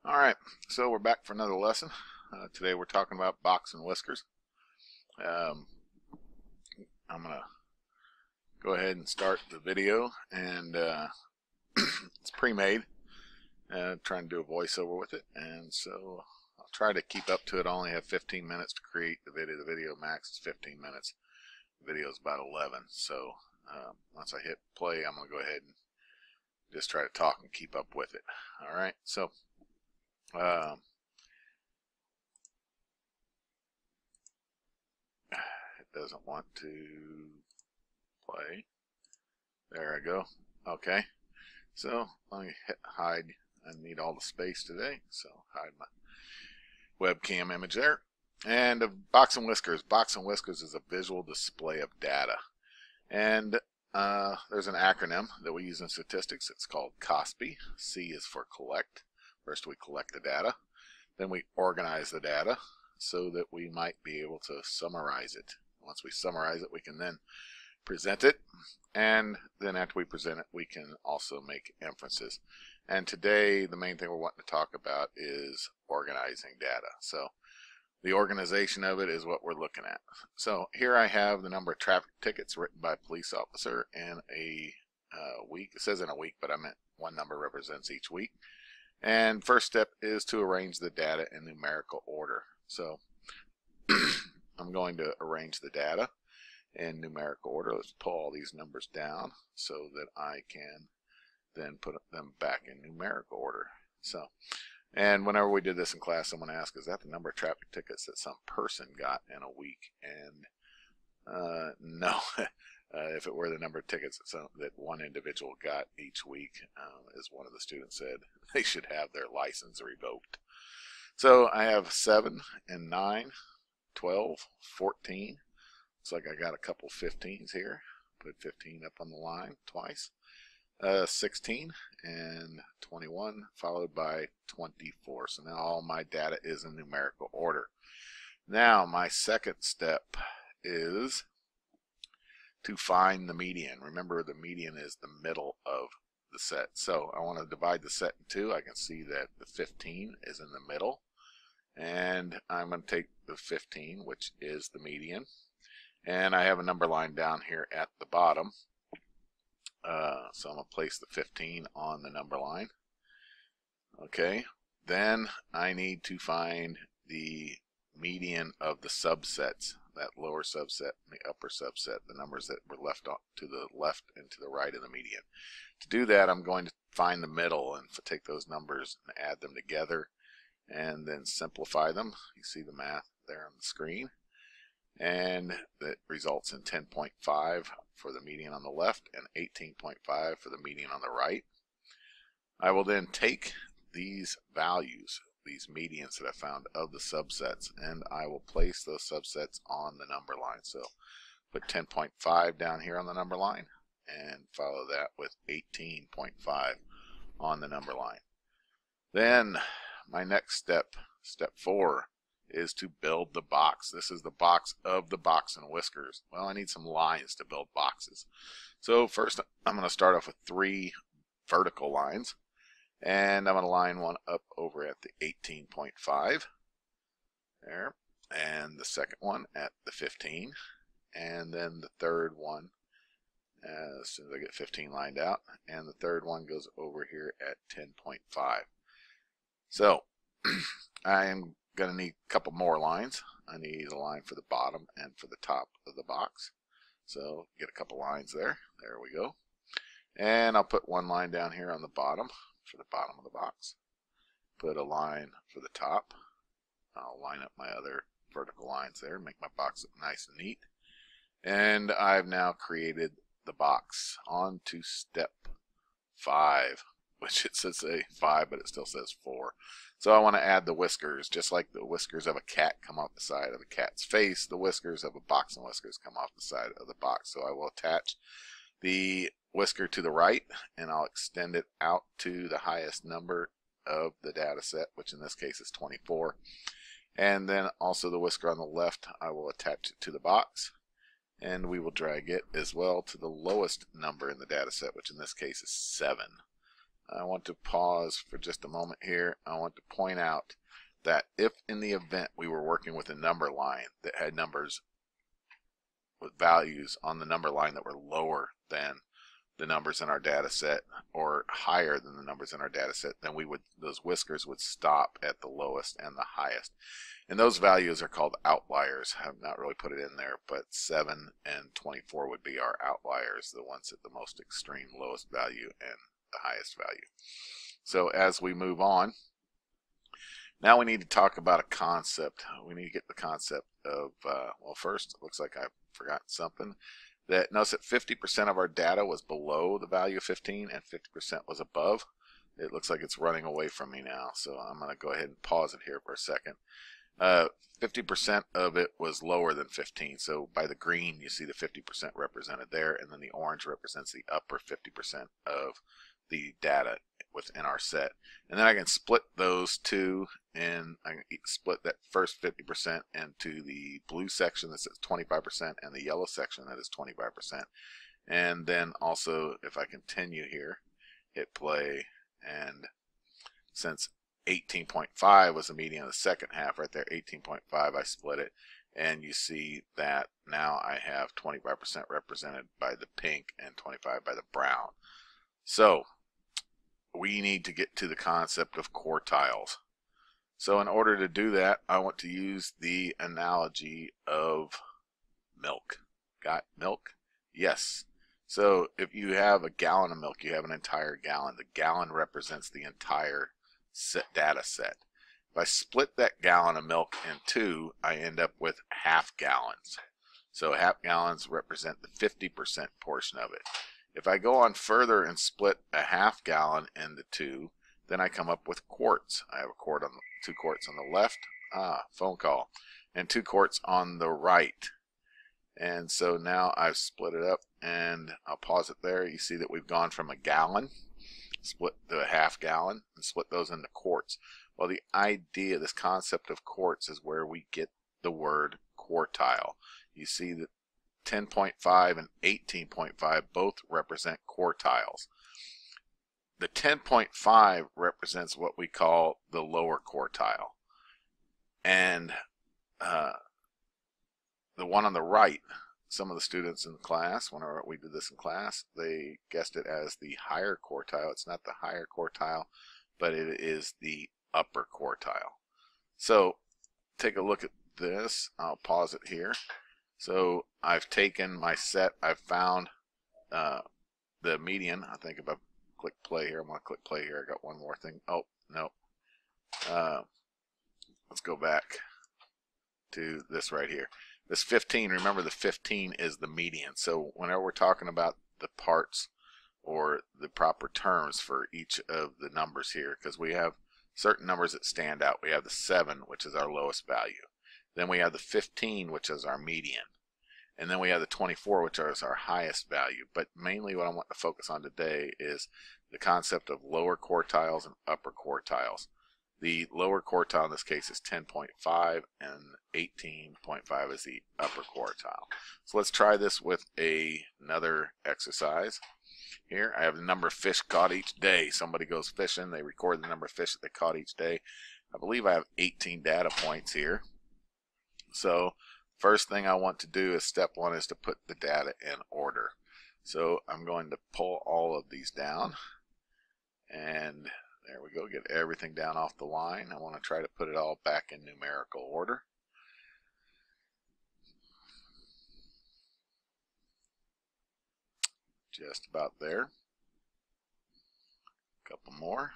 Alright, so we're back for another lesson. Today we're talking about box and whiskers. I'm going to go ahead and start the video, and it's pre-made. Trying to do a voiceover with it, and so I'll try to keep up to it. I only have 15 minutes to create the video. The video max is 15 minutes. The video is about 11, so once I hit play, I'm going to go ahead and just try to talk and keep up with it. Alright, so it doesn't want to play. There I go. Okay, so let me hit hide. I need all the space today, so hide my webcam image there. And box and whiskers. Box and whiskers is a visual display of data, and there's an acronym that we use in statistics. It's called COSPI. C is for collect. First we collect the data, then we organize the data so that we might be able to summarize it. Once we summarize it, we can then present it, and then after we present it, we can also make inferences. And today the main thing we're wanting to talk about is organizing data. So the organization of it is what we're looking at. So here I have the number of traffic tickets written by a police officer in a week. It says in a week, but I meant one number represents each week. And first step is to arrange the data in numerical order. So I'm going to arrange the data in numerical order. Let's pull all these numbers down so that I can then put them back in numerical order. So, and whenever we did this in class, someone asked, is that the number of traffic tickets that some person got in a week? And no. If it were the number of tickets that one individual got each week, as one of the students said, they should have their license revoked. So I have 7 and 9, 12, 14. Looks like I got a couple 15s here. Put 15 up on the line twice. 16 and 21, followed by 24. So now all my data is in numerical order. Now my second step is to find the median. Remember, the median is the middle of the set. So I want to divide the set in two. I can see that the 15 is in the middle, and I'm going to take the 15, which is the median, and I have a number line down here at the bottom. So I'm going to place the 15 on the number line. Okay, then I need to find the median of the subsets, that lower subset and the upper subset, the numbers that were left off to the left and to the right of the median. To do that, I'm going to find the middle and take those numbers and add them together and then simplify them. You see the math there on the screen, and that results in 10.5 for the median on the left and 18.5 for the median on the right. I will then take these values, these medians that I found of the subsets, and I will place those subsets on the number line. So put 10.5 down here on the number line and follow that with 18.5 on the number line. Then my next step, step 4, is to build the box. This is the box of the box and whiskers. Well, I need some lines to build boxes. So first I'm going to start off with 3 vertical lines. And I'm going to line one up over at the 18.5 there, and the second one at the 15, and then the third one, as soon as I get 15 lined out, and the third one goes over here at 10.5. So I am going to need a couple more lines. I need a line for the bottom and for the top of the box. So get a couple lines there. There we go. And I'll put one line down here on the bottom for the bottom of the box. Put a line for the top. I'll line up my other vertical lines there, make my box look nice and neat. And I've now created the box. On to step 5, which it says 5, but it still says 4. So I want to add the whiskers. Just like the whiskers of a cat come off the side of a cat's face, the whiskers of a box and whiskers come off the side of the box. So I will attach the whisker to the right, and I'll extend it out to the highest number of the data set, which in this case is 24. And then also the whisker on the left, I will attach it to the box, and we will drag it as well to the lowest number in the data set, which in this case is 7. I want to pause for just a moment here. I want to point out that if in the event we were working with a number line that had numbers with values on the number line that were lower than the numbers in our data set or higher than the numbers in our data set, then those whiskers would stop at the lowest and the highest. And those values are called outliers. I have not really put it in there, but 7 and 24 would be our outliers, the ones at the most extreme lowest value and the highest value. So as we move on, now we need to talk about a concept. We need to get the concept of, well, first, it looks like I've forgotten something. Notice that 50% of our data was below the value of 15 and 50% was above. It looks like it's running away from me now, so I'm going to go ahead and pause it here for a second. 50% of it was lower than 15, so by the green you see the 50% represented there, and then the orange represents the upper 50% of the data within our set. And then I can split those two, and I can split that first 50% into the blue section that says 25% and the yellow section that is 25%. And then also, if I continue here, hit play, and since 18.5 was the median of the second half right there, 18.5, I split it, and you see that now I have 25% represented by the pink and 25 by the brown. So we need to get to the concept of quartiles. So in order to do that, I want to use the analogy of milk. Got milk? Yes. So if you have a gallon of milk, you have an entire gallon. The gallon represents the entire data set. If I split that gallon of milk in two, I end up with half gallons. So half gallons represent the 50% portion of it. If I go on further and split a half gallon into two, then I come up with quarts. I have a quart on two quarts on the left, phone call, and 2 quarts on the right. And so now I've split it up, and I'll pause it there. You see that we've gone from a gallon, split to a half gallon, and split those into quarts. Well, the idea, this concept of quarts, is where we get the word quartile. You see that 10.5 and 18.5 both represent quartiles. The 10.5 represents what we call the lower quartile, and the one on the right, some of the students in class, whenever we did this in class, they guessed it as the higher quartile. It's not the higher quartile, but it is the upper quartile. So take a look at this. I'll pause it here. So I've taken my set, I've found the median. I think if I click play here, I'm going to click play here. I got one more thing. Oh, no. Let's go back to this right here. This 15, remember the 15 is the median. So whenever we're talking about the parts or the proper terms for each of the numbers here, because we have certain numbers that stand out. We have the 7, which is our lowest value. Then we have the 15, which is our median. And then we have the 24, which is our highest value. But mainly what I want to focus on today is the concept of lower quartiles and upper quartiles. The lower quartile in this case is 10.5 and 18.5 is the upper quartile. So let's try this with another exercise. Here I have the number of fish caught each day. Somebody goes fishing, they record the number of fish that they caught each day. I believe I have 18 data points here. So first thing I want to do is step 1 is to put the data in order. So I'm going to pull all of these down, and there we go, get everything down off the line. I want to try to put it all back in numerical order. Just about there. A couple more.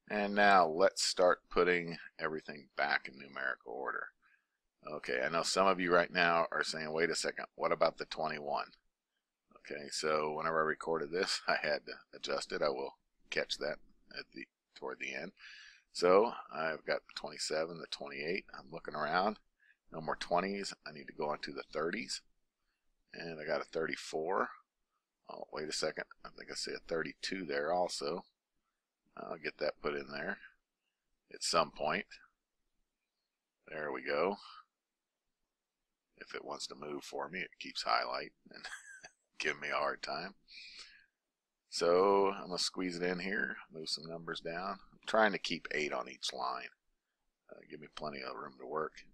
And now let's start putting everything back in numerical order. Okay, I know some of you right now are saying, wait a second, what about the 21? Okay, so whenever I recorded this, I had to adjust it. I will catch that at toward the end. So I've got the 27, the 28. I'm looking around. No more 20s. I need to go into the 30s. And I got a 34. Oh, wait a second. I think I see a 32 there also. I'll get that put in there at some point. There we go. If it wants to move for me, it keeps highlight and giving me a hard time. So I'm going to squeeze it in here, move some numbers down. I'm trying to keep 8 on each line. Give me plenty of room to work.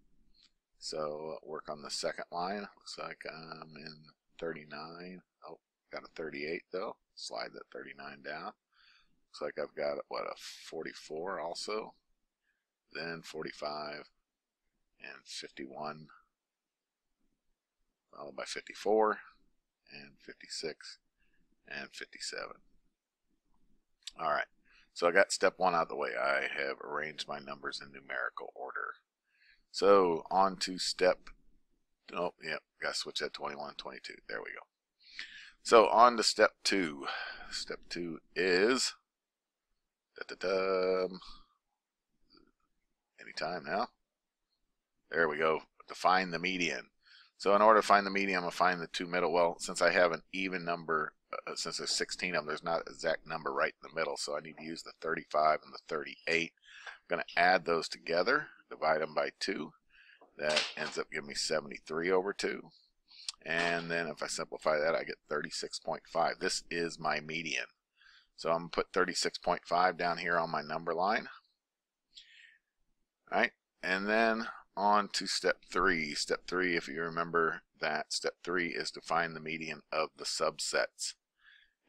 So work on the second line. Looks like I'm in 39. Oh, got a 38 though. Slide that 39 down. Looks like I've got, what, a 44 also. Then 45 and 51. Followed by 54 and 56 and 57. Alright, so I got step 1 out of the way. I have arranged my numbers in numerical order. So on to step, oh yeah, gotta switch that 21, 22. There we go. So on to step 2. Step 2 is, anytime now. There we go. Define the median. So in order to find the median, I'm going to find the two middle. Well, since I have an even number, since there's 16 of them, there's not an exact number right in the middle, so I need to use the 35 and the 38. I'm going to add those together, divide them by 2. That ends up giving me 73 over 2. And then if I simplify that, I get 36.5. This is my median. So I'm going to put 36.5 down here on my number line. All right, and then on to step 3. Step 3, if you remember that, step 3 is to find the median of the subsets.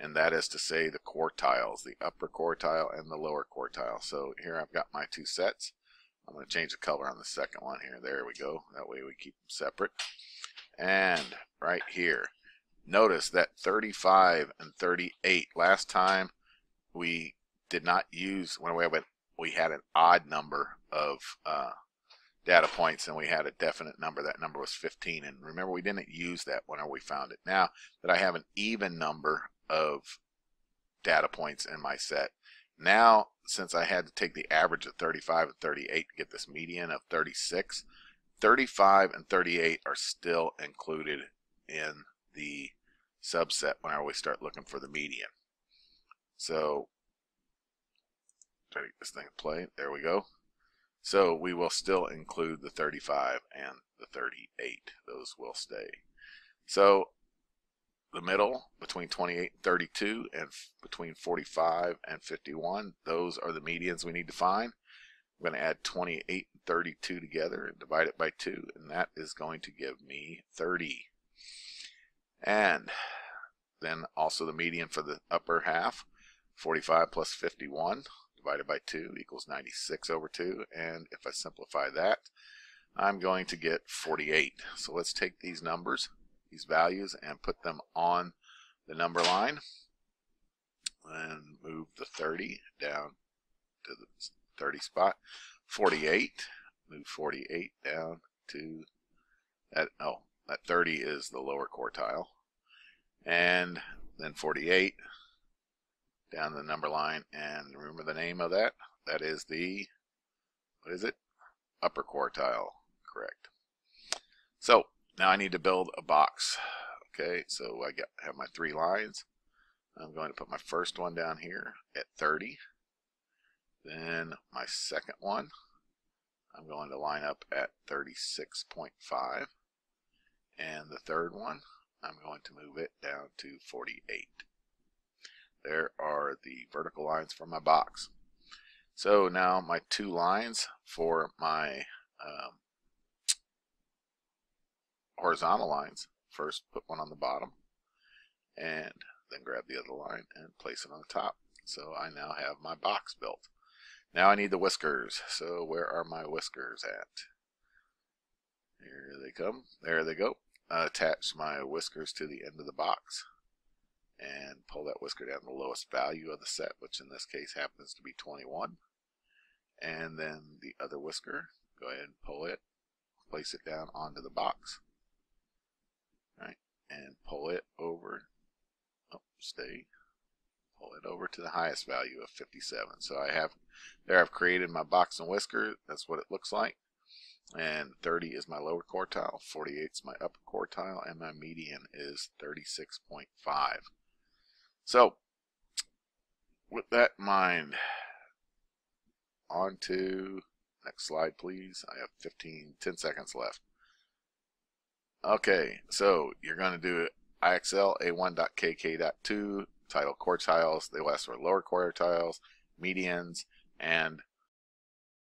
And that is to say the quartiles, the upper quartile and the lower quartile. So here I've got my two sets. I'm going to change the color on the second one here. There we go. That way we keep them separate. And right here, notice that 35 and 38, last time we did not use, when we had an odd number of data points and we had a definite number. That number was 15, and remember, we didn't use that whenever we found it. Now that I have an even number of data points in my set, now since I had to take the average of 35 and 38 to get this median of 36, 35 and 38 are still included in the subset whenever we start looking for the median. So try to get this thing to play. There we go. So we will still include the 35 and the 38. Those will stay. So the middle between 28 and 32 and between 45 and 51, those are the medians we need to find. I'm going to add 28 and 32 together and divide it by 2, and that is going to give me 30. And then also the median for the upper half, 45 plus 51 divided by 2 equals 96 over 2, and if I simplify that, I'm going to get 48. So let's take these numbers, these values, and put them on the number line and move the 30 down to the 30 spot. 48, move 48 down to that. Oh, that 30 is the lower quartile, and then 48 down the number line, and remember the name of that? That is the, what is it? Upper quartile, correct. So now I need to build a box. Okay, so I have my 3 lines. I'm going to put my first one down here at 30. Then my second one, I'm going to line up at 36.5. And the third one, I'm going to move it down to 48. There are the vertical lines for my box. So now my 2 lines for my horizontal lines. First put one on the bottom and then grab the other line and place it on the top. So I now have my box built. Now I need the whiskers. So where are my whiskers at? Here they come. There they go. Attach my whiskers to the end of the box and pull that whisker down to the lowest value of the set, which in this case happens to be 21. And then the other whisker, go ahead and pull it, place it down onto the box, right, and pull it over, pull it over to the highest value of 57. So I've created my box and whisker. That's what it looks like. And 30 is my lower quartile, 48 is my upper quartile, and my median is 36.5. So with that in mind, on to next slide, please. I have 10 seconds left. Okay, so you're going to do IXL A1.KK.2 title quartiles. They will ask for lower quartiles, medians, and